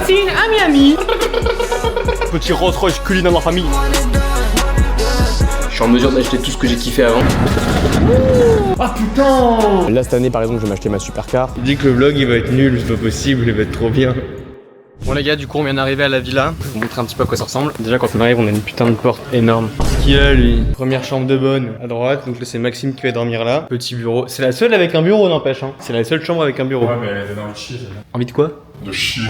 Maxime à Miami. Petit Rolls Royce culinaire dans la famille. Je suis en mesure d'acheter tout ce que j'ai kiffé avant. Ah putain! Là cette année par exemple je vais m'acheter ma supercar. Il dit que le vlog il va être nul, c'est pas possible, il va être trop bien. Bon les gars, du coup on vient d'arriver à la villa. Je vais vous montrer un petit peu à quoi ça ressemble. Déjà quand on arrive on a une putain de porte énorme. Ce qu'il a lui. Première chambre de bonne à droite, donc là c'est Maxime qui va dormir là. Petit bureau. C'est la seule avec un bureau n'empêche hein. C'est la seule chambre avec un bureau. Ouais mais elle est dans le chier. Envie de quoi? De chier.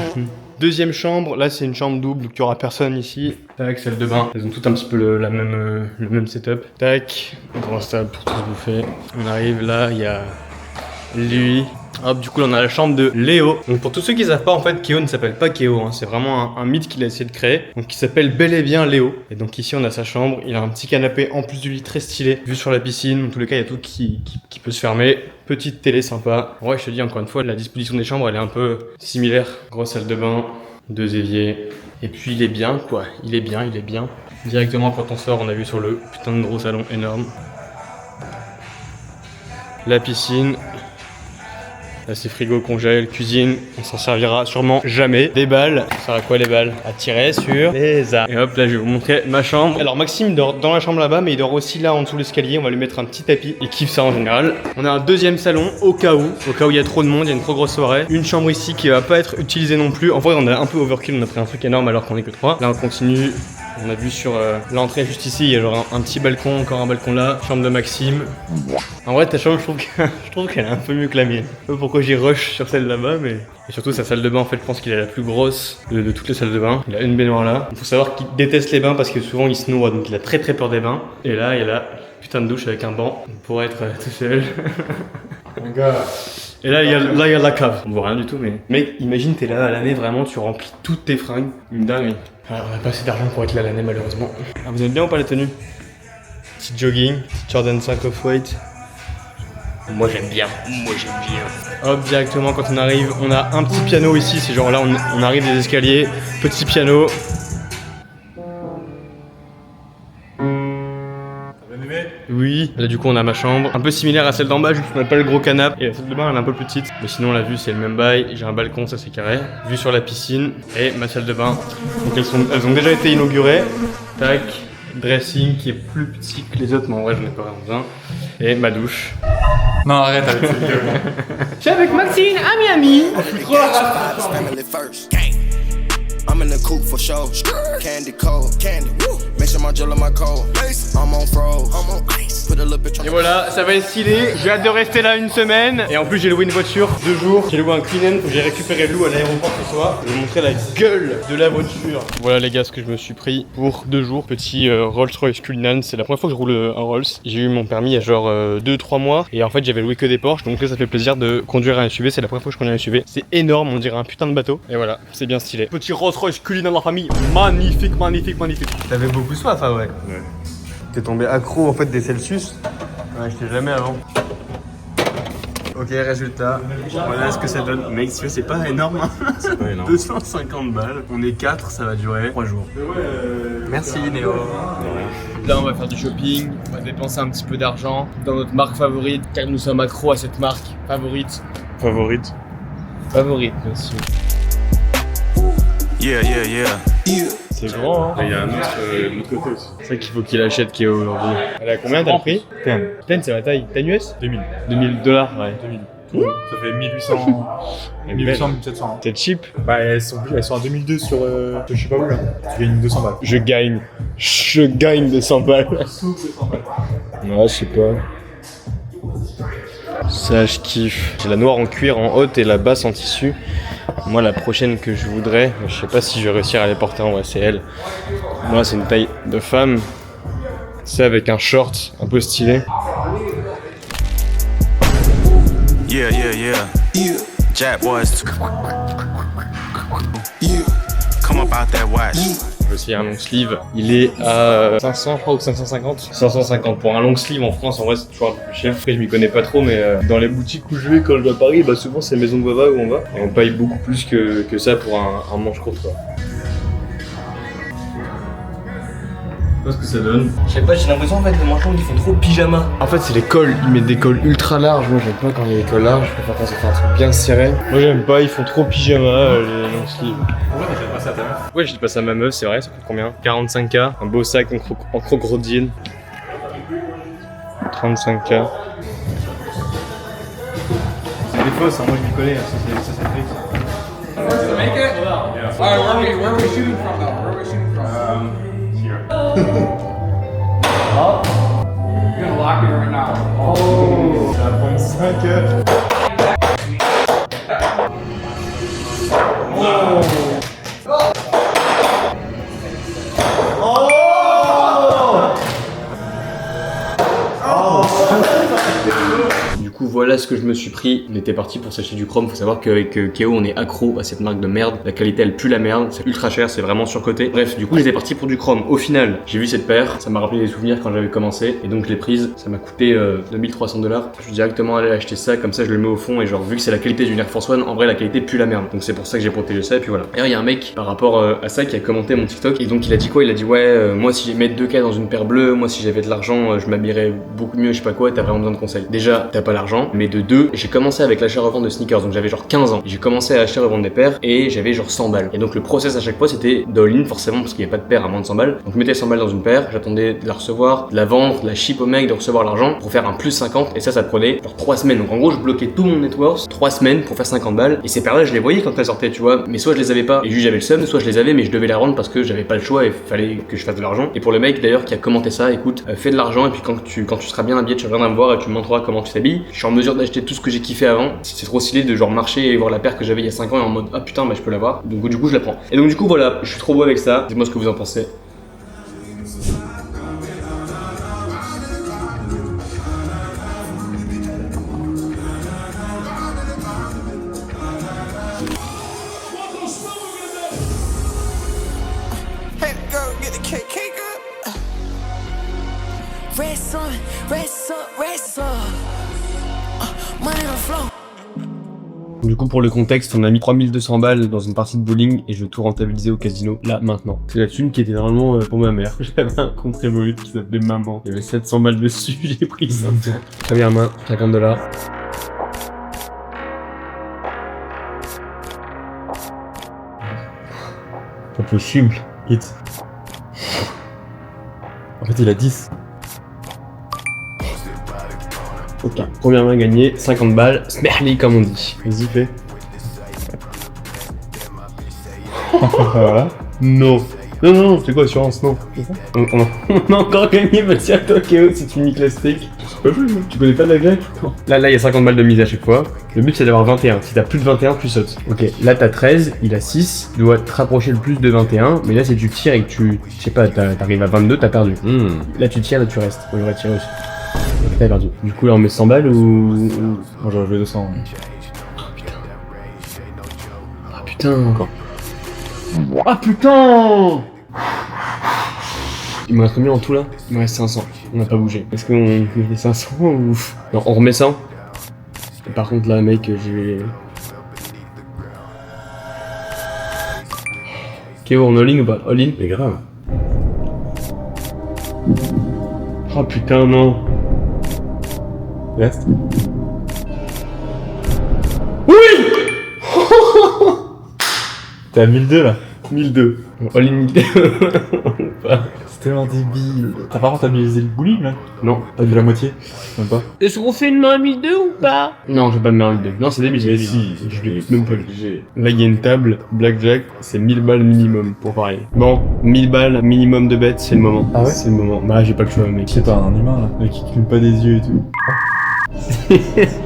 Deuxième chambre, là c'est une chambre double donc il y aura personne ici. Tac, salle de bain. Elles ont toutes un petit peu le même setup. Tac, grand stable pour tout se bouffer. On arrive là, il y a lui. Hop, du coup, là, on a la chambre de Léo. Donc, pour tous ceux qui savent pas, en fait, Kéo ne s'appelle pas Kéo. Hein. C'est vraiment un mythe qu'il a essayé de créer. Donc, il s'appelle bel et bien Léo. Et donc, ici, on a sa chambre. Il a un petit canapé en plus du lit très stylé. Vue sur la piscine. Dans tous les cas, il y a tout qui peut se fermer. Petite télé sympa. Ouais, je te dis encore une fois, la disposition des chambres, elle est un peu similaire. Grosse salle de bain, 2 éviers. Et puis, il est bien, quoi. Il est bien. Directement, quand on sort, on a vu sur le putain de gros salon énorme. La piscine. Là c'est frigo, congèle, cuisine, on s'en servira sûrement jamais. Des balles, ça sert à quoi les balles? À tirer sur les armes. Et hop là je vais vous montrer ma chambre. Alors Maxime dort dans la chambre là-bas mais il dort aussi là en dessous de l'escalier. On va lui mettre un petit tapis, il kiffe ça en général. On a un deuxième salon au cas où il y a trop de monde, il y a une trop grosse soirée. Une chambre ici qui va pas être utilisée non plus. En vrai on a un peu overkill, on a pris un truc énorme alors qu'on est que 3. Là on continue. On a vu sur l'entrée juste ici, il y a genre un petit balcon, encore un balcon là, chambre de Maxime. En vrai ta chambre je trouve qu'elle est un peu mieux que la mienne. Je sais pas pourquoi j'y rush sur celle là-bas mais... Et surtout sa salle de bain en fait je pense qu'il est la plus grosse de toutes les salles de bain. Il a une baignoire là. Il faut savoir qu'il déteste les bains parce que souvent il se noie donc il a très peur des bains. Et là il y a la putain de douche avec un banc pour être tout seul. Un gars. Et là il y a la cave. On voit rien du tout mais... Mec imagine t'es là à l'année vraiment tu remplis toutes tes fringues. Une dinguerie. Ah, on a pas assez d'argent pour être là l'année malheureusement. Ah, vous aimez bien ou pas la tenue? Petit jogging, petit Jordan 5 off-white. Moi j'aime bien. Hop, directement quand on arrive, on a un petit piano ici. C'est genre là on arrive des escaliers, petit piano. Oui, là du coup on a ma chambre, un peu similaire à celle d'en bas, juste qu'on n'a pas le gros canapé. Et la salle de bain elle est un peu plus petite. Mais sinon la vue c'est le même bail, j'ai un balcon, ça c'est carré. Vue sur la piscine et ma salle de bain. Donc elles ont déjà été inaugurées. Tac, dressing qui est plus petit que les autres, mais en vrai j'en ai pas vraiment besoin. Et ma douche. Non arrête avec cette gueule. Je suis avec Maxime à Miami. Family first. I'm in the coupe for show. Candy cold, candy. Make sure my gel on my cold. I'm on froze. I'm on ice. Put a little bitch on. Et voilà, ça va être stylé. J'ai hâte de rester là une semaine. Et en plus, j'ai loué une voiture 2 jours. J'ai loué un Queen, j'ai récupéré Lou à l'aéroport ce soir. Je vais vous montrer la gueule de la voiture. Voilà les gars, ce que je me suis pris pour 2 jours. Petit Rolls Royce Cullinan. C'est la première fois que je roule un Rolls. J'ai eu mon permis il y a genre 2-3 mois. Et en fait, j'avais loué que des Porsche. Donc là, ça fait plaisir de conduire un SUV. C'est la première fois que je conduis un SUV. C'est énorme, on dirait un putain de bateau. Et voilà, c'est bien stylé. Petit Rolls Royce Cullinan dans la famille. Magnifique. T'avais beaucoup soif, ah ouais. T'es tombé accro en fait des Celsius. Ouais, je t'ai jamais avant. Ok, résultat. Voilà ce que ça donne. Mec, c'est pas énorme. Hein. C'est pas énorme. 250 balles. On est 4, ça va durer 3 jours. Merci Néo. Là, on va faire du shopping. On va dépenser un petit peu d'argent dans notre marque favorite, car nous sommes accros à cette marque favorite. Favorite, bien sûr. Yeah. C'est grand, hein. Il y a un autre côté aussi. C'est vrai qu'il faut qu'il achète Kéo aujourd'hui. Elle a combien t'as le prix? 10, c'est la taille. T'as une US? 2000. 2000$, ouais. 2000. Ça fait 1800. 1800, 1700. C'est cheap. Bah elles sont à 2002 sur je sais pas où là. Tu gagnes 200 balles. Je gagne 200 balles. Ouais, je sais pas. Ça, je kiffe. J'ai la noire en cuir en haute et la basse en tissu. Moi, la prochaine que je voudrais, je sais pas si je vais réussir à les porter en vrai, c'est elle. Moi, c'est une taille de femme. C'est avec un short un peu stylé. Yeah. Jack boys. Come up out that watch. J'ai aussi un long sleeve. Il est à 500 je crois ou 550. 550 pour un long sleeve en France, en vrai c'est toujours un peu plus cher. Après je m'y connais pas trop mais dans les boutiques où je vais quand je vais à Paris, bah souvent c'est Maison de Bava où on va. Et on paye beaucoup plus que ça pour un manche court quoi. vois ce que ça donne. Je sais pas, j'ai l'impression en fait que les manchots ils font trop pyjama. En fait, c'est les cols. Ils mettent des cols ultra larges. Moi, j'aime pas quand il y a des cols larges. Je préfère quand ça fait un truc bien serré. Moi, j'aime pas. Ils font trop pyjama, les long sleeves. Pourquoi t'as pas ça à ta meuf? Ouais, j'ai passé à ma meuf, c'est vrai. Ça coûte combien? 45K. Un beau sac en crocodile. 35K. C'est des fausses, hein, moi je m'y connais, ça c'est fait. Ça va prendre 5 heures. Du coup, voilà ce que je me suis pris. On était parti pour s'acheter du chrome. Faut savoir qu'avec Keo, on est accro à cette marque de merde. La qualité, elle pue la merde. C'est ultra cher, c'est vraiment surcoté. Bref, du coup, j'étais parti pour du chrome. Au final, j'ai vu cette paire. Ça m'a rappelé des souvenirs quand j'avais commencé. Et donc, je l'ai prise. Ça m'a coûté 2300 $. Je suis directement allé acheter ça. Comme ça, je le mets au fond. Et genre, vu que c'est la qualité d'une Air Force One, en vrai, la qualité pue la merde. Donc, c'est pour ça que j'ai protégé ça. Et puis voilà. D'ailleurs, il y a un mec par rapport à ça qui a commenté mon TikTok. Et donc, il a dit quoi? Il a dit, ouais, moi, si j'aimais 2K dans une paire bleue, moi, si j'avais de l'argent, je m'habillerais beaucoup mieux. Je sais pas quoi. T'as vraiment besoin de conseils. Déjà, t'as pas l'argent. Mais de deux, j'ai commencé avec l'achat-revente de sneakers, donc j'avais genre 15 ans. J'ai commencé à acheter revendre des paires et j'avais genre 100 balles. Et donc le process à chaque fois c'était d'all-in forcément parce qu'il n'y avait pas de paire à moins de 100 balles. Donc je mettais 100 balles dans une paire, j'attendais de la recevoir, de la vendre, de la ship au mec, de recevoir l'argent pour faire un plus 50 et ça prenait genre 3 semaines. Donc en gros je bloquais tout mon net worth 3 semaines pour faire 50 balles et ces paires là je les voyais quand elles sortaient tu vois, mais soit je les avais pas et juste j'avais le seum, soit je les avais mais je devais les rendre parce que j'avais pas le choix et fallait que je fasse de l'argent. Et pour le mec d'ailleurs qui a commenté ça, écoute, fais de l'argent et puis quand tu seras bien habillé tu reviendras me voir et tu me montreras comment tu t'habilles. Je suis en mesure d'acheter tout ce que j'ai kiffé avant. C'est trop stylé de genre marcher et voir la paire que j'avais il y a 5 ans et en mode ah putain bah je peux l'avoir. Donc du coup je la prends. Et donc du coup voilà, je suis trop beau avec ça. Dites-moi ce que vous en pensez. Hey, girl, get the cake up. Rest up, rest up, rest up. Money on the floor. Du coup pour le contexte, on a mis 3200 balles dans une partie de bowling et je vais tout rentabiliser au casino là maintenant. C'est la thune qui était normalement pour ma mère. J'avais un compte Revolut qui s'appelait maman. Il y avait 700 balles dessus, j'ai pris ça. Première main, 50 $. Pas possible. Hit. En fait il a 10. Ok, première main gagnée, 50 balles, smerli comme on dit. Vas-y fais. Voilà. Non. Non, c'est quoi assurance? Non. On a encore gagné, vas-y à toi Keo si tu niques la steak. Tu connais pas de la grecque? Là, il y a 50 balles de mise à chaque fois. Le but c'est d'avoir 21. Si t'as plus de 21, tu sautes. Ok, là t'as 13, il a 6. Tu dois te rapprocher le plus de 21. Mais là, si tu tires et que tu. Je sais pas, t'arrives à 22, t'as perdu. Là, tu tires, là, tu restes. On aurait tiré aussi. Donc t'as perdu. Du coup, là, on met 100 balles ou. Moi j'aurais joué 200. Ah putain. Encore. Ah putain. Il me reste combien en tout là? Il me reste 500. On n'a pas bougé. Est-ce qu'on met les 500 ou... Non, on remet ça. Et par contre là mec, j'ai... Keo, on all-in ou pas? All-in? Mais grave. Oh putain non. Reste. T'es à 1002 là. 1002. All-in 1002. C'est tellement débile. T'as pas rentabilisé le bowling là? Non. T'as vu la moitié? Même pas. Est-ce qu'on fait une main à 1002 ou pas? Non, je vais pas me mettre 1002. Non, c'est débile, c'est débile. Si, Je l'ai même pas vu. Là, il y a une table, blackjack, c'est 1000 balles minimum pour parier. Bon, 1000 balles minimum de bêtes, c'est le moment. Ah ouais? C'est le moment. Bah, j'ai pas le choix, mec. C'est pas un humain là. Le mec qui cligne pas des yeux et tout.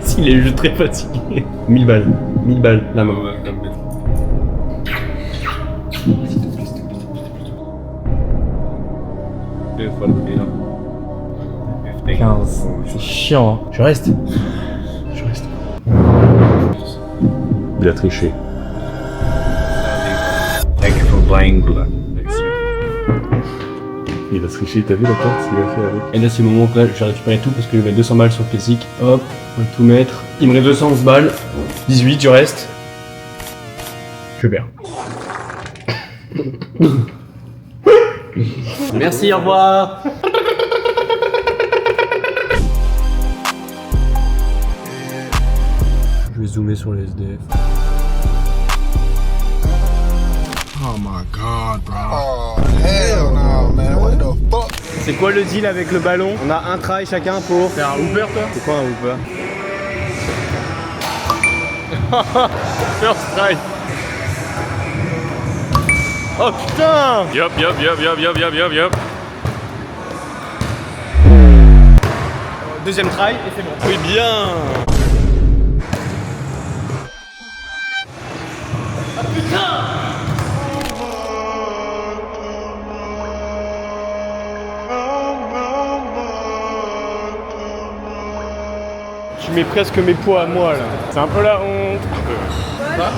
S'il est juste très fatigué. 1000 balles. 1000 balles, la main. 15. C'est chiant. Hein. Je reste. Je reste. Il a triché. Il a triché, t'as vu la carte qu'il a fait avec? Et là, c'est le moment que là, je vais récupérer tout parce que je vais mettre 200 balles sur le classique. Hop, on va tout mettre. Il me reste 211 balles. 18, je reste. Je perds. Merci, au revoir. Je vais zoomer sur les SDF. Oh my god, bro. Oh, hell no, man. What the fuck? C'est quoi le deal avec le ballon? On a un try chacun pour faire un hooper, toi? C'est quoi un hooper? First try. Oh putain! Yup. Deuxième try et c'est bon. Oui, bien! Ah putain! Tu mets presque mes poids à moi là. C'est un peu la honte. Quoi?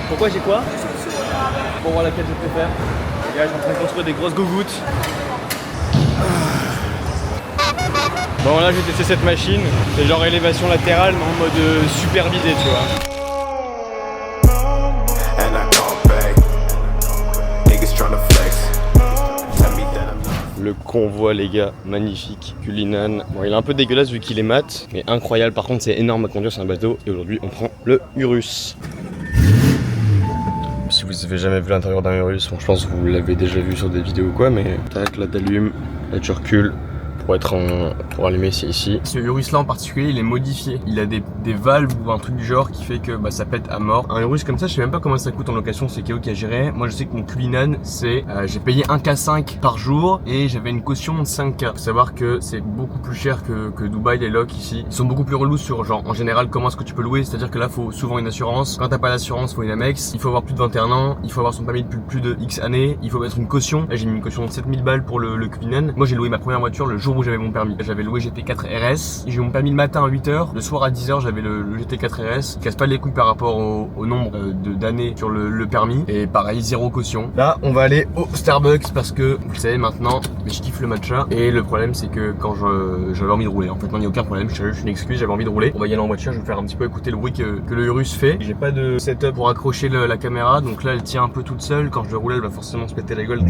Pourquoi j'ai quoi? Pour voir laquelle je préfère. Et là, je suis en train de construire des grosses gougouttes. Bon, là, j'ai testé cette machine. C'est genre élévation latérale, mais en mode supervisé, tu vois. And I come back. Niggas tryna flex. Tell me that I'm Le convoi, les gars, magnifique. Cullinan. Bon, il est un peu dégueulasse vu qu'il est mat, mais incroyable. Par contre, c'est énorme à conduire sur un bateau. Et aujourd'hui, on prend le Urus. Si vous avez jamais vu l'intérieur d'un Urus, bon, je pense que vous l'avez déjà vu sur des vidéos ou quoi, mais tac, là t'allumes, là tu recules. Pour allumer, c'est ici. Ce Urus là en particulier, il est modifié. Il a des valves ou un truc du genre qui fait que ça pète à mort. Un Urus comme ça, je sais même pas comment ça coûte en location, c'est Kéo qui a géré. Moi je sais que mon Cullinan, c'est j'ai payé 1K5 par jour et j'avais une caution de 5K. Faut savoir que c'est beaucoup plus cher que Dubaï, les locs ici. Ils sont beaucoup plus relous sur genre en général comment est-ce que tu peux louer. C'est-à-dire que là faut souvent une assurance. Quand t'as pas d'assurance, faut une Amex. Il faut avoir plus de 21 ans. Il faut avoir son permis depuis plus de X années. Il faut mettre une caution. Là j'ai mis une caution de 7000 balles pour le Cullinan. Moi j'ai loué ma première voiture le jour où j'avais mon permis. J'avais loué GT4 RS, j'ai eu mon permis le matin à 8h, le soir à 10h j'avais le GT4 RS, casse pas les couilles par rapport au nombre d'années sur le permis, et pareil, zéro caution. Là on va aller au Starbucks parce que, vous le savez maintenant, je kiffe le matcha, et le problème c'est que quand j'avais envie de rouler, en fait non il n'y a aucun problème, je suis une excuse, j'avais envie de rouler. On va y aller en voiture, je vais faire un petit peu écouter le bruit que le Urus fait. J'ai pas de setup pour accrocher la caméra, donc là elle tient un peu toute seule, quand je vais rouler elle va forcément se péter la gueule.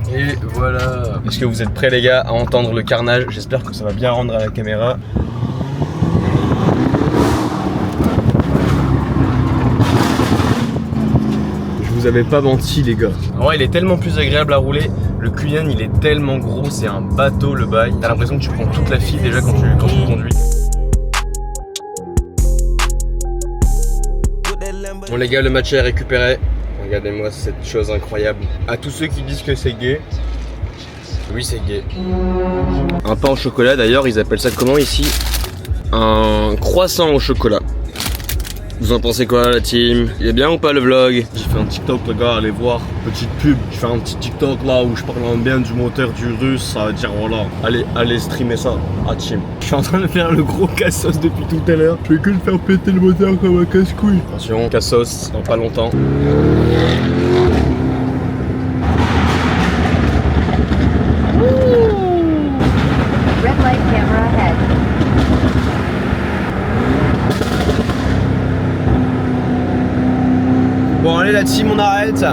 Et voilà. Est-ce que vous êtes prêts les gars à entendre le carnage? J'espère que ça va bien rendre à la caméra. Je vous avais pas menti les gars. En vrai il est tellement plus agréable à rouler. Le Cullinan il est tellement gros, c'est un bateau le bail. T'as l'impression que tu prends toute la file déjà quand tu conduis. Bon les gars, le match est récupéré. Regardez-moi cette chose incroyable. À tous ceux qui disent que c'est gay, oui c'est gay. Un pain au chocolat d'ailleurs, ils appellent ça comment ici? Un croissant au chocolat. Vous en pensez quoi la team? Il est bien ou pas le vlog? J'ai fait un TikTok les gars, allez voir, petite pub. Je fais un petit TikTok là où je parle en bien du moteur du Urus, ça va dire voilà. Allez streamer ça à team. Je suis en train de faire le gros cassos depuis tout à l'heure. Je vais que le faire péter le moteur comme un casse-couille. Attention, cassos dans pas longtemps. Red light camera ahead. Bon allez la team, on arrête.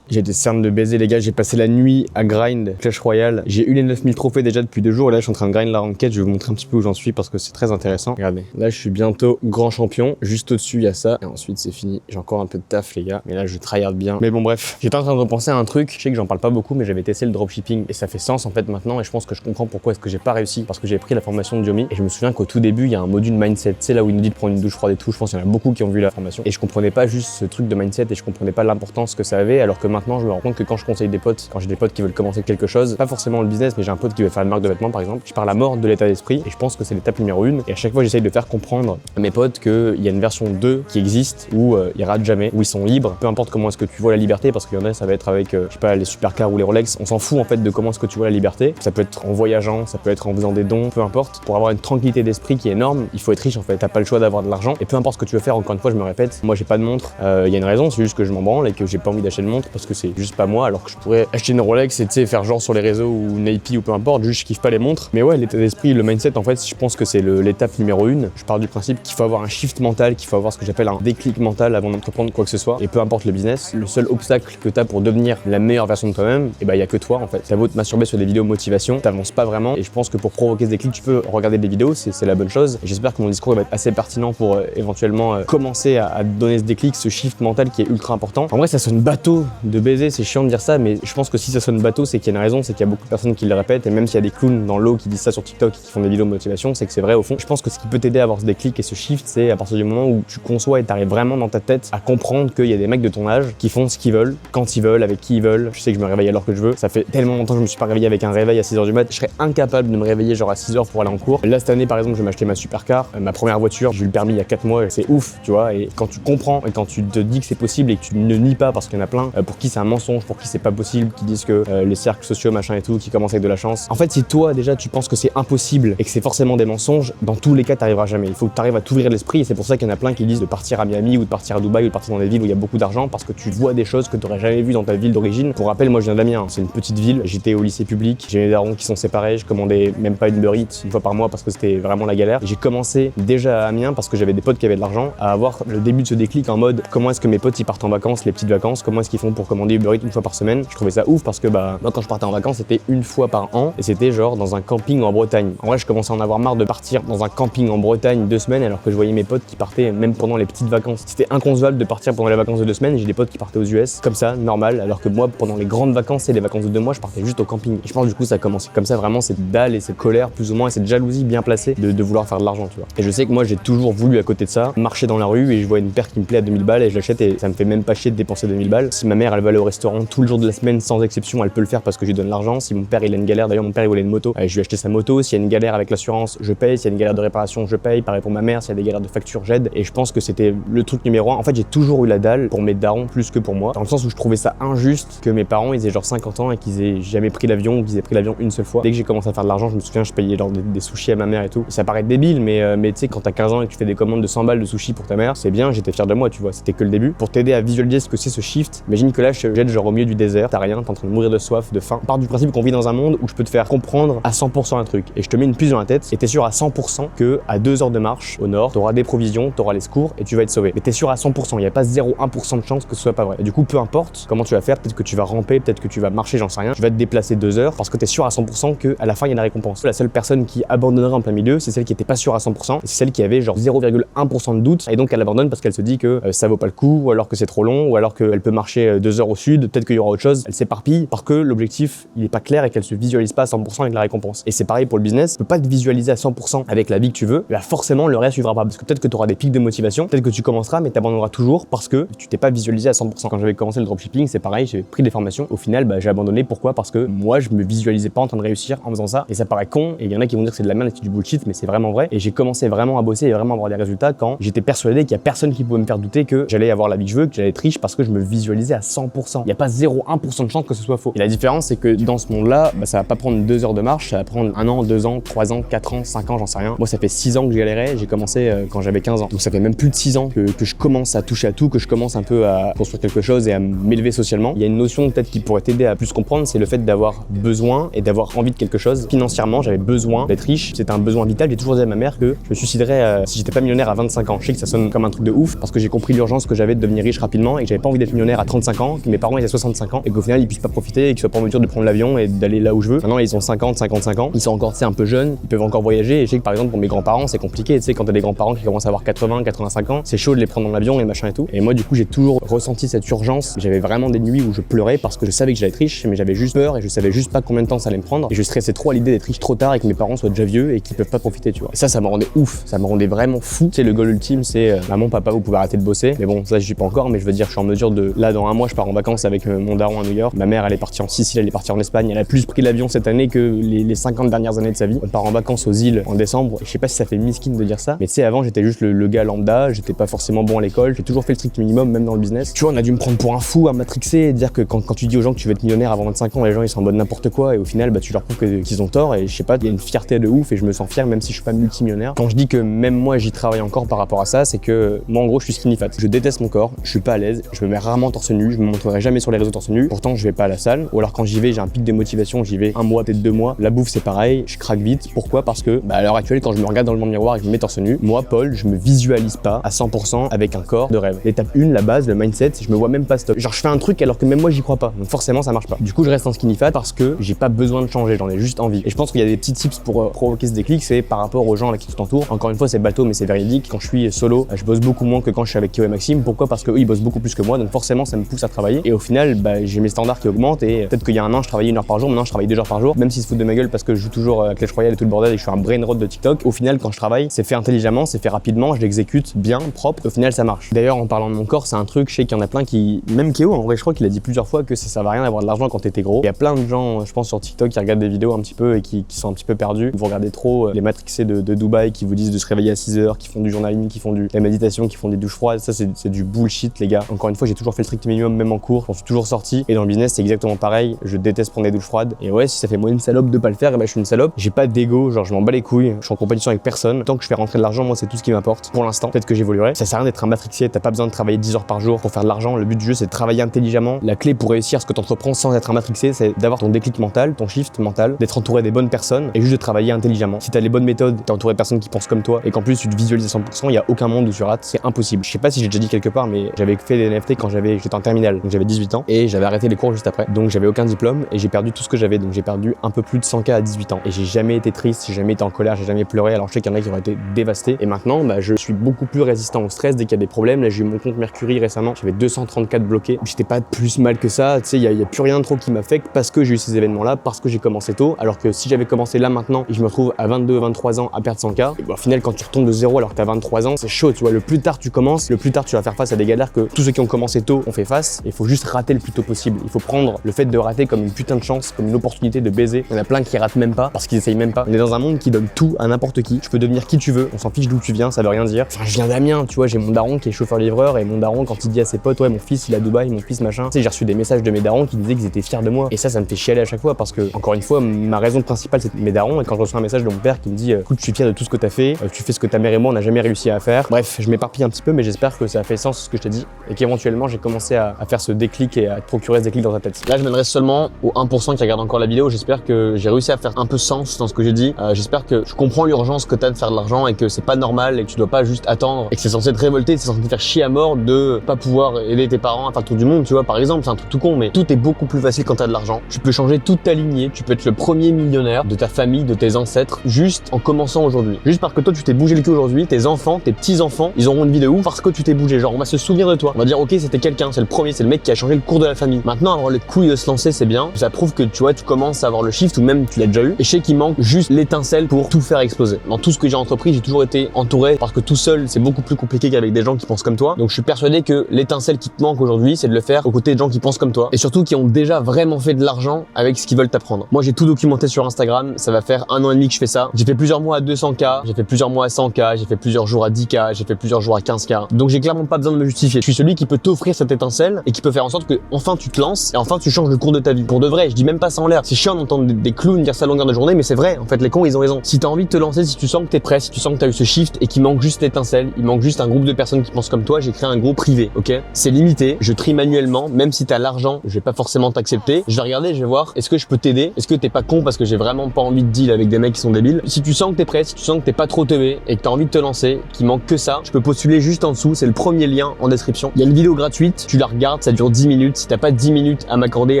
J'ai des cernes de baiser les gars, j'ai passé la nuit à grind Clash Royale. J'ai eu les 9000 trophées déjà depuis 2 jours et là je suis en train de grind la ranked. Je vais vous montrer un petit peu où j'en suis parce que c'est très intéressant. Regardez, là je suis bientôt grand champion. Juste au-dessus il y a ça et ensuite c'est fini. J'ai encore un peu de taf les gars, mais là je tryhard bien. Mais bon bref, j'étais en train de repenser à un truc. Je sais que j'en parle pas beaucoup mais j'avais testé le dropshipping et ça fait sens en fait maintenant et je pense que je comprends pourquoi est-ce que j'ai pas réussi parce que j'ai pris la formation de Yomi et je me souviens qu'au tout début il y a un module mindset. C'est là où il nous dit de prendre une douche froide et tout. Je pense qu'il y en a beaucoup qui ont vu la formation et je comprenais pas juste ce truc de mindset et je comprenais pas l'importance que ça avait alors que maintenant je me rends compte que quand je conseille des potes, quand j'ai des potes qui veulent commencer quelque chose, pas forcément le business, mais j'ai un pote qui veut faire une marque de vêtements par exemple, je parle à mort de l'état d'esprit et je pense que c'est l'étape numéro 1 et à chaque fois j'essaye de faire comprendre à mes potes qu'il y a une version 2 qui existe où ils ratent jamais, où ils sont libres, peu importe comment est-ce que tu vois la liberté parce qu'il y en a ça va être avec, je sais pas, les supercars ou les Rolex, on s'en fout en fait de comment est-ce que tu vois la liberté, ça peut être en voyageant, ça peut être en faisant des dons, peu importe, pour avoir une tranquillité d'esprit qui est énorme, il faut être riche en fait, t'as pas le choix d'avoir de l'argent et peu importe ce que tu veux faire, encore une fois je me répète, moi j'ai pas de montre, il y a une raison, c'est juste que je m'en branle et que j'ai pas envie d'acheter de montre parce parce que c'est juste pas moi, alors que je pourrais acheter une Rolex et tu sais, faire genre sur les réseaux ou Nike ou peu importe, juste je kiffe pas les montres. Mais ouais, l'état d'esprit, le mindset, en fait, je pense que c'est l'étape numéro 1. Je pars du principe qu'il faut avoir un shift mental, qu'il faut avoir ce que j'appelle un déclic mental avant d'entreprendre quoi que ce soit. Et peu importe le business, le seul obstacle que t'as pour devenir la meilleure version de toi-même, et bah y a que toi en fait. T'as beau te masturber sur des vidéos motivation, t'avances pas vraiment. Et je pense que pour provoquer ce déclic, tu peux regarder des vidéos, c'est la bonne chose. Et j'espère que mon discours va être assez pertinent pour éventuellement commencer à donner ce déclic, ce shift mental qui est ultra important. En vrai, ça sonne bateau de baiser, c'est chiant de dire ça, mais je pense que si ça sonne bateau, c'est qu'il y a une raison, c'est qu'il y a beaucoup de personnes qui le répètent. Et même s'il y a des clowns dans l'eau qui disent ça sur TikTok, qui font des vidéos de motivation, c'est que c'est vrai au fond. Je pense que ce qui peut t'aider à avoir ce déclic et ce shift, c'est à partir du moment où tu conçois et t'arrives vraiment dans ta tête à comprendre qu'il y a des mecs de ton âge qui font ce qu'ils veulent, quand ils veulent, avec qui ils veulent. Je sais que je me réveille à l'heure que je veux. Ça fait tellement longtemps que je me suis pas réveillé avec un réveil à 6h du mat. Je serais incapable de me réveiller genre à 6h pour aller en cours. Là, cette année, par exemple, je vais m'acheter ma supercar, ma première voiture. J'ai eu le permis il y a 4 mois et c'est ouf, tu vois. Et quand tu comprends et quand tu te dis que c'est possible et que tu ne nies pas, parce qu'il y en a plein pour qui c'est un mensonge, pour qui c'est pas possible, qui disent que les cercles sociaux, machin et tout, qui commencent avec de la chance. En fait, si toi déjà tu penses que c'est impossible et que c'est forcément des mensonges, dans tous les cas, t'arriveras jamais. Il faut que t'arrives à t'ouvrir l'esprit et c'est pour ça qu'il y en a plein qui disent de partir à Miami ou de partir à Dubaï ou de partir dans des villes où il y a beaucoup d'argent parce que tu vois des choses que t'aurais jamais vues dans ta ville d'origine. Pour rappel, moi je viens d'Amiens, c'est une petite ville. J'étais au lycée public, j'ai mes darons qui sont séparés, je commandais même pas une Uber Eats une fois par mois parce que c'était vraiment la galère. J'ai commencé déjà à Amiens parce que j'avais des potes qui avaient de l'argent à avoir le début de ce déclic en mode comment est-ce que mes potes ils partent en vacances, les petites vacances, comment est-ce qu'ils font pour commander Uber Eats une fois par semaine. Je trouvais ça ouf parce que bah moi quand je partais en vacances c'était une fois par an et c'était genre dans un camping en Bretagne. En vrai je commençais à en avoir marre de partir dans un camping en Bretagne 2 semaines alors que je voyais mes potes qui partaient même pendant les petites vacances. C'était inconcevable de partir pendant les vacances de 2 semaines. J'ai des potes qui partaient aux US comme ça, normal, alors que moi pendant les grandes vacances et les vacances de 2 mois je partais juste au camping. Et je pense du coup ça a commencé comme ça, vraiment cette dalle et cette colère plus ou moins et cette jalousie bien placée de vouloir faire de l'argent, tu vois. Et je sais que moi j'ai toujours voulu à côté de ça marcher dans la rue et je vois une paire qui me plaît à 2000 balles et je l'achète et ça me fait même pas chier de dépenser 2000 balles. Si ma mère elle va aller au restaurant tout le jour de la semaine sans exception, elle peut le faire parce que je lui donne l'argent. Si mon père il a une galère, d'ailleurs mon père il voulait une moto, je lui ai acheté sa moto. S'il y a une galère avec l'assurance, je paye. S'il y a une galère de réparation, je paye. Pareil pour ma mère, s'il y a des galères de facture, j'aide. Et je pense que c'était le truc numéro 1. En fait j'ai toujours eu la dalle pour mes darons plus que pour moi, dans le sens où je trouvais ça injuste que mes parents ils aient genre 50 ans et qu'ils aient jamais pris l'avion ou qu'ils aient pris l'avion une seule fois. Dès que j'ai commencé à faire de l'argent, je me souviens je payais genre des sushis à ma mère et tout. Et ça paraît débile mais tu sais quand t'as 15 ans et que tu fais des commandes de 100 balles de sushis pour ta mère, c'est bien, j'étais fier de moi, tu vois, c'était que le début. Pour t'aider à visualiser ce que c'est ce shift, imagine que là je jette genre au milieu du désert, t'as rien, t'es en train de mourir de soif, de faim. Part du principe qu'on vit dans un monde où je peux te faire comprendre à 100% un truc et je te mets une puce dans la tête et t'es sûr à 100% que à 2 heures de marche au nord, t'auras des provisions, t'auras les secours et tu vas être sauvé. Mais t'es sûr à 100%, il y a pas 0,1% de chance que ce soit pas vrai. Et du coup, peu importe comment tu vas faire, peut-être que tu vas ramper, peut-être que tu vas marcher, j'en sais rien, tu vas te déplacer 2 heures parce que t'es sûr à 100% que à la fin il y a la récompense. La seule personne qui abandonnerait en plein milieu, c'est celle qui était pas sûre à 100%, c'est celle qui avait genre 0,1% de doute et donc elle abandonne parce qu'elle se dit que ça vaut pas le coup ou alors que c'est trop long ou alors qu'elle peut marcher 2 heures au sud, peut-être qu'il y aura autre chose. Elle s'éparpille parce que l'objectif il est pas clair et qu'elle se visualise pas à 100% avec la récompense. Et c'est pareil pour le business, tu peux pas te visualiser à 100% avec la vie que tu veux, bah forcément le reste suivra pas parce que peut-être que tu auras des pics de motivation, peut-être que tu commenceras mais t'abandonneras toujours parce que tu t'es pas visualisé à 100%. Quand j'avais commencé le dropshipping, c'est pareil, j'ai pris des formations, au final bah, j'ai abandonné. Pourquoi? Parce que moi je me visualisais pas en train de réussir en faisant ça et ça paraît con et il y en a qui vont dire que c'est de la merde et que c'est du bullshit mais c'est vraiment vrai et j'ai commencé vraiment à bosser et vraiment à avoir des résultats quand j'étais persuadé qu'il y a personne qui pouvait me faire douter que j'allais avoir la vie que je veux, que j'allais être riche parce que je me visualisais à 100%. Il y a pas 0,1% de chance que ce soit faux. Et la différence c'est que dans ce monde-là, bah, ça va pas prendre 2 heures de marche, ça va prendre 1 an, 2 ans, 3 ans, 4 ans, 5 ans, j'en sais rien. Moi ça fait 6 ans que je galérais, j'ai commencé quand j'avais 15 ans. Donc ça fait même plus de 6 ans que je commence à toucher à tout, que je commence un peu à construire quelque chose et à m'élever socialement. Il y a une notion peut-être qui pourrait t'aider à plus comprendre, c'est le fait d'avoir besoin et d'avoir envie de quelque chose. Financièrement, j'avais besoin d'être riche, c'était un besoin vital. J'ai toujours dit à ma mère que je me suiciderais si j'étais pas millionnaire à 25 ans. Je sais que ça sonne comme un truc de ouf parce que j'ai compris l'urgence que j'avais de devenir riche rapidement et que j'avais pas envie d'être millionnaire à 35 ans, que mes parents ils aient 65 ans et qu'au final ils puissent pas profiter et qu'ils soient pas en mesure de prendre l'avion et d'aller là où je veux. Maintenant ils ont 50, 55 ans, ils sont encore un peu jeunes, ils peuvent encore voyager et je sais que par exemple pour mes grands-parents c'est compliqué, tu sais quand t'as des grands-parents qui commencent à avoir 80, 85 ans, c'est chaud de les prendre dans l'avion et machin et tout. Et moi du coup j'ai toujours ressenti cette urgence. J'avais vraiment des nuits où je pleurais parce que je savais que j'allais être riche mais j'avais juste peur et je savais juste pas combien de temps ça allait me prendre et je stressais trop à l'idée d'être riche trop tard et que mes parents soient déjà vieux et qu'ils peuvent pas profiter, tu vois. Et ça me rendait ouf, ça me rendait vraiment fou. Tu sais le goal ultime c'est maman, papa vous pouvez arrêter de bosser. Mais bon ça je suis pas encore mais je veux dire je suis en mesure de là dans 1 mois je pars en vacances avec mon daron à New York. Ma mère elle est partie en Sicile, elle est partie en Espagne, elle a plus pris l'avion cette année que les 50 dernières années de sa vie. On part en vacances aux îles en décembre et je sais pas si ça fait miskin de dire ça mais tu sais avant j'étais juste le gars lambda, j'étais pas forcément bon à l'école, j'ai toujours fait le strict minimum même dans le business. Tu vois on a dû me prendre pour un fou, à matrixer et dire que quand tu dis aux gens que tu veux être millionnaire avant 25 ans les gens ils sont en mode n'importe quoi et au final bah tu leur prouves qu'ils ont tort et je sais pas, il y a une fierté de ouf et je me sens fier même si je suis pas multimillionnaire. Quand je dis que même moi j'y travaille encore par rapport à ça, c'est que moi en gros je suis skinny fat, je déteste mon corps, je suis pas à l'aise, je me mets rarement torse nu, je me montrerai jamais sur les réseaux torse nu. Pourtant, je vais pas à la salle. Ou alors quand j'y vais, j'ai un pic de motivation, j'y vais un mois, peut-être 2 mois. La bouffe, c'est pareil, je craque vite. Pourquoi? Parce que à l'heure actuelle, quand je me regarde dans le miroir et que je me mets torse nu, moi, Paul, je me visualise pas à 100% avec un corps de rêve. L'étape 1, la base, le mindset, je me vois même pas stop. Genre, je fais un truc alors que même moi, j'y crois pas. Donc forcément, ça marche pas. Du coup, je reste en skinny fat parce que j'ai pas besoin de changer, j'en ai juste envie. Et je pense qu'il y a des petits tips pour provoquer ce déclic, c'est par rapport aux gens là qui t'entourent. Encore une fois, c'est bateau, mais c'est véridique. Quand je suis solo, je bosse beaucoup moins que quand je suis avec Kyo et Maxime. Pourquoi? Parce qu'eux, ils bossent beaucoup plus que moi, donc forcément, ça me pousse à travailler. Et au final, j'ai mes standards qui augmentent et peut-être qu'il y a un an, je travaillais 1 heure par jour, maintenant je travaille 2 heures par jour, même s'ils se foutent de ma gueule parce que je joue toujours à Clash Royale et tout le bordel et je suis un brain rot de TikTok. Au final, quand je travaille, c'est fait intelligemment, c'est fait rapidement, je l'exécute bien, propre. Au final, ça marche. D'ailleurs, en parlant de mon corps, c'est un truc, je sais qu'il y en a plein qui, même Kyo, en vrai, je crois qu'il a dit plusieurs fois que ça servait à rien d'avoir de l'argent quand t'étais gros. Il y a plein de gens, je pense, sur TikTok qui regardent des vidéos un petit peu et qui sont un petit peu perdus. Vous regardez trop les matrixés de Dubaï qui vous disent de se réveiller à 6 heures, qui font du journaling, qui font de la méditation, qui font des douches froides. Ça, c'est du bullshit, les gars. Encore une fois, j'ai toujours fait le strict minimum, même en cours. J'en suis toujours sorti. Et dans le business, c'est exactement pareil. Je déteste prendre des douches froides. Et ouais, si ça fait moi une salope de pas le faire, je suis une salope. J'ai pas d'ego, genre je m'en bats les couilles. Je suis en compétition avec personne. Tant que je fais rentrer de l'argent, moi, c'est tout ce qui m'importe. Pour l'instant, peut-être que j'évoluerai. Ça sert à rien d'être un matrixé. T'as pas besoin de travailler 10 heures par jour pour faire de l'argent. Le but du jeu, c'est de travailler intelligemment. La clé pour réussir ce que t'entreprends sans être un matrixé, c'est d'avoir ton déclic mental, ton shift mental, d'être entouré des bonnes personnes et juste de travailler intelligemment. Si t'as les bonnes méthodes, t'es entouré de personnes qui pensent comme toi et qu'en plus tu te visualises à 100%, il y a aucun monde où tu rates, c'est impossible. Je sais pas si j'ai déjà dit quelque part, mais j'avais fait des NFT quand j'étais en terminale, donc j'avais 18 ans et j'avais arrêté les cours juste après. Donc j'avais aucun diplôme et j'ai perdu tout ce que j'avais. Donc j'ai perdu un peu plus de 100K à 18 ans et j'ai jamais été triste, j'ai jamais été en colère, j'ai jamais pleuré. Alors je sais qu'il y en a qui auraient été dévastés et maintenant je suis beaucoup plus résistant au stress dès qu'il y a des problèmes. Là j'ai eu mon compte Mercury récemment, j'avais 234 bloqués. J'étais pas plus mal que ça, tu sais, il y a plus rien de trop qui m'affecte parce que j'ai eu ces événements là, parce que j'ai commencé tôt. Alors que si j'avais commencé là maintenant et je me retrouve à 22, 23 ans à perdre 100K, et au final quand tu retombes de zéro alors que t'as 23 ans, c'est chaud, tu vois. Le plus tard tu commences, le plus tard tu vas faire face à des galères que tous ceux qui ont commencé tôt ont fait face. Il faut juste rater le plus tôt possible. Il faut prendre le fait de rater comme une putain de chance, comme une opportunité de baiser. Il y en a plein qui ratent même pas parce qu'ils essayent même pas. On est dans un monde qui donne tout à n'importe qui. Tu peux devenir qui tu veux, on s'en fiche d'où tu viens, ça veut rien dire. Enfin, je viens d'Amiens, tu vois, j'ai mon daron qui est chauffeur-livreur et mon daron quand il dit à ses potes, ouais, mon fils il est à Dubaï, mon fils machin. Tu sais, j'ai reçu des messages de mes darons qui disaient qu'ils étaient fiers de moi. Et ça me fait chialer à chaque fois parce que, encore une fois, ma raison principale c'est mes darons. Et quand je reçois un message de mon père qui me dit, écoute, je suis fier de tout ce que t'as fait, tu fais ce que ta mère et moi on n'a jamais réussi à faire. Bref, je m'éparpille un petit peu, mais j'espère que ça a fait sens ce que je t'ai dit et qu'éventuellement j'ai commencé à faire ce déclic et à te procurer ce déclic dans ta tête. Là, je m'adresse seulement aux 1% qui regardent encore la vidéo. J'espère que j'ai réussi à faire un peu sens dans ce que j'ai dit. J'espère que je comprends l'urgence que t'as de faire de l'argent et que c'est pas normal et que tu dois pas juste attendre et que c'est censé te révolter, c'est censé te faire chier à mort de pas pouvoir aider tes parents à faire le tour du monde, tu vois, par exemple. C'est un truc tout con, mais tout est beaucoup plus facile quand t'as de l'argent. Tu peux changer toute ta lignée, tu peux être le premier millionnaire de ta famille, de tes ancêtres, juste en commençant aujourd'hui. Juste parce que toi tu t'es bougé le cul aujourd'hui, tes enfants, tes petits-enfants, ils auront une vie de ouf parce que tu t'es bougé. Genre on va se souvenir de toi. On va dire ok, c'était quelqu'un, c'est le premier, c'est le mec qui a changé le cours de la famille. Maintenant avoir les couilles de se lancer, c'est bien. Ça prouve que tu vois, tu commences à avoir le shift ou même tu l'as déjà eu. Et je sais qu'il manque juste l'étincelle pour tout faire exploser. Dans tout ce que j'ai entrepris, j'ai toujours été entouré parce que tout seul, c'est beaucoup plus compliqué qu'avec des gens qui pensent comme toi. Donc je suis persuadé que l'étincelle qui te manque aujourd'hui, c'est de le faire aux côtés de gens qui pensent comme toi et surtout qui ont déjà vraiment fait de l'argent avec ce qu'ils veulent t'apprendre. Moi, j'ai tout documenté sur Instagram. Ça va faire 1 an et demi que je fais ça. J'ai fait plusieurs mois à 200K, j'ai fait plusieurs mois à 100K, j'ai fait plusieurs jours à 10K, j'ai fait plusieurs jours à 15K. Donc j'ai clairement pas besoin de me justifier. Je suis celui qui peut t'offrir cette étincelle et qui peut faire en sorte que enfin tu te lances et enfin tu changes le cours de ta vie. Pour de vrai, je dis même pas ça en l'air. C'est chiant d'entendre des clowns dire ça à longueur de journée, mais c'est vrai. En fait, les cons, ils ont raison. Si t'as envie de te lancer, si tu sens que t'es prêt, si tu sens que t'as eu ce shift et qu'il manque juste l'étincelle, il manque juste un groupe de personnes qui pensent comme toi, j'ai créé un groupe privé, ok? C'est limité. Je trie manuellement. Même si t'as l'argent, je vais pas forcément t'accepter. Je vais regarder, je vais voir. Est-ce que je peux t'aider? Est-ce que t'es pas con parce que j'ai vraiment pas envie de deal avec des mecs qui sont débiles? Si tu sens que t'es prêt, si tu sens que t'es pas trop teubé et que t'as envie de te lancer, qu'il manque que ça, je peux postuler juste en dessous. C'est le premier lien en description. Il y a une vidéo gratuite. Tu la regardes, ça dure 10 minutes. Si t'as pas 10 minutes à m'accorder,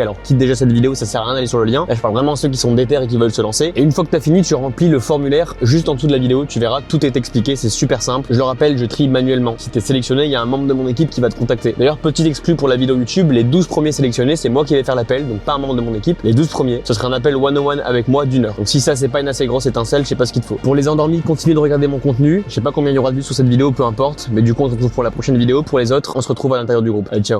alors quitte déjà cette vidéo, ça sert à rien d'aller sur le lien. Là, je parle vraiment à ceux qui sont déter et qui veulent se lancer. Et une fois que t'as fini, tu remplis le formulaire juste en dessous de la vidéo. Tu verras, tout est expliqué. C'est super simple. Je le rappelle, je trie manuellement. Si t'es sélectionné, il y a un membre de mon équipe qui va te contacter. D'ailleurs, petit exclu pour la vidéo YouTube, les 12 premiers sélectionnés, c'est moi qui vais faire l'appel, donc pas un membre de mon équipe. Les 12 premiers, ce sera un appel one-on-one avec moi d'1 heure. Donc si ça c'est pas une assez grosse étincelle, je sais pas ce qu'il te faut. Pour les endormis, continuez de regarder mon contenu. Je sais pas combien il y aura de vues sur cette vidéo, peu importe. Mais du coup, on se retrouve pour la prochaine vidéo. Pour les autres, on se retrouve à l'intérieur du groupe. Allez, ciao.